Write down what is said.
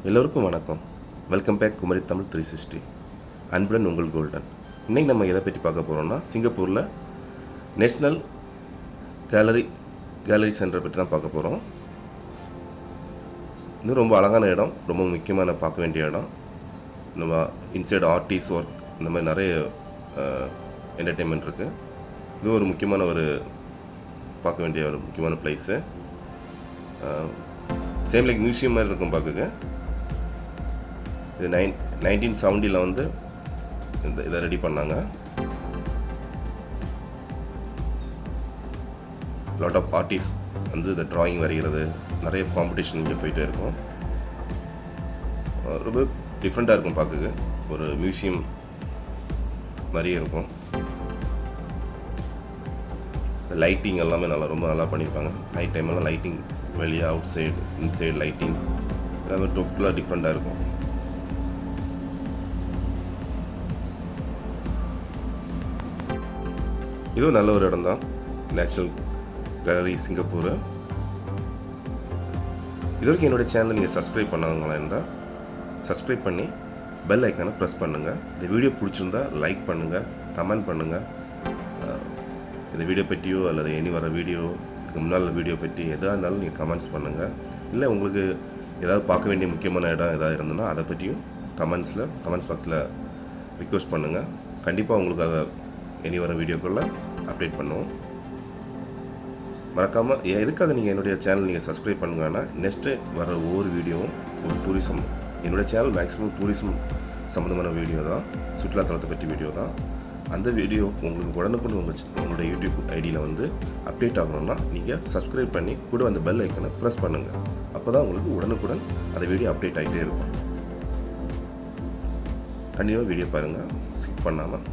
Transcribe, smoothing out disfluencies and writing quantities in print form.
எல்லோருக்கும் வணக்கம். Welcome back Kumari Tamil 360. அன்புடன் உங்கள் கோல்டன். இன்றைக்கி நம்ம எதை பற்றி பார்க்க போகிறோம்னா, சிங்கப்பூரில் நேஷ்னல் கேலரி சென்டரை பற்றி தான் பார்க்க போகிறோம். இது ரொம்ப அழகான இடம், ரொம்ப முக்கியமான பார்க்க வேண்டிய இடம். நம்ம இன்சைடு ஆர்டிஸ்ட் ஒர்க் இந்த மாதிரி நிறைய என்டர்டெயின்மெண்ட் இருக்குது. இது ஒரு முக்கியமான பார்க்க வேண்டிய ஒரு முக்கியமான பிளேஸு. சேம் லைக் மியூசியம் மாதிரி இருக்கும் பார்க்குங்க. இது 1970 இதை ரெடி பண்ணாங்க. லாட் ஆஃப் ஆர்டிஸ்ட் இந்த ட்ராயிங் வரைகிறது, நிறைய காம்படிஷன் இங்கே போயிட்டே இருக்கும். ரொம்ப டிஃப்ரெண்ட்டாக இருக்கும் பார்க்குங்க. ஒரு மியூசியம் மாதிரியே இருக்கும். லைட்டிங் எல்லாமே ரொம்ப நல்லா பண்ணியிருப்பாங்க. நைட் டைமெல்லாம் லைட்டிங், வெளியே அவுட் சைடு இன்சைடு லைட்டிங் எல்லாமே டோட்டலாக டிஃப்ரெண்ட்டாக இருக்கும். இதுவும் நல்ல ஒரு இடம் தான், நேச்சுரல் கேலரி சிங்கப்பூர். இது வரைக்கும் என்னுடைய சேனலை நீங்கள் சப்ஸ்கிரைப் பண்ணவங்களா இருந்தால் சப்ஸ்கிரைப் பண்ணி பெல் ஐக்கானை ப்ரெஸ் பண்ணுங்கள். இந்த வீடியோ பிடிச்சிருந்தா லைக் பண்ணுங்கள், கமெண்ட் பண்ணுங்கள். இந்த வீடியோ பற்றியோ அல்லது இனி வர வீடியோ, இதுக்கு முன்னால் வீடியோ பற்றி எதாக இருந்தாலும் நீங்கள் கமெண்ட்ஸ் பண்ணுங்கள். இல்லை உங்களுக்கு ஏதாவது பார்க்க வேண்டிய முக்கியமான இடம் எதாவது இருந்ததுன்னா அதை பற்றியும் கமெண்ட்ஸ் பாக்ஸில் ரிக்வெஸ்ட் பண்ணுங்கள். கண்டிப்பாக உங்களுக்காக இனி வர வீடியோக்குள்ளே அப்டேட் பண்ணுவோம். மறக்காமல் எதுக்காக நீங்கள் என்னுடைய சேனல் நீங்கள் சப்ஸ்கிரைப் பண்ணுங்கன்னா, நெக்ஸ்ட்டு வர ஒவ்வொரு வீடியோவும் ஒரு டூரிசம், என்னுடைய சேனல் மேக்ஸிமம் டூரிசம் சம்மந்தமான வீடியோ தான், சுற்றுலாத்தலத்தை பற்றி வீடியோ தான். அந்த வீடியோ உங்களுக்கு உடனுக்குன்னு உங்களுடைய யூடியூப் ஐடியில் அப்டேட் ஆகணும்னா நீங்கள் சப்ஸ்கிரைப் பண்ணி கூட அந்த பெல் ஐக்கனை ப்ரெஸ் பண்ணுங்கள். அப்போ தான் உங்களுக்கு உடனுக்குடன் அந்த வீடியோ அப்டேட் ஆகிட்டே இருக்கும். கண்டிப்பாக வீடியோ பாருங்கள், ஸ்கிப் பண்ணாமல்.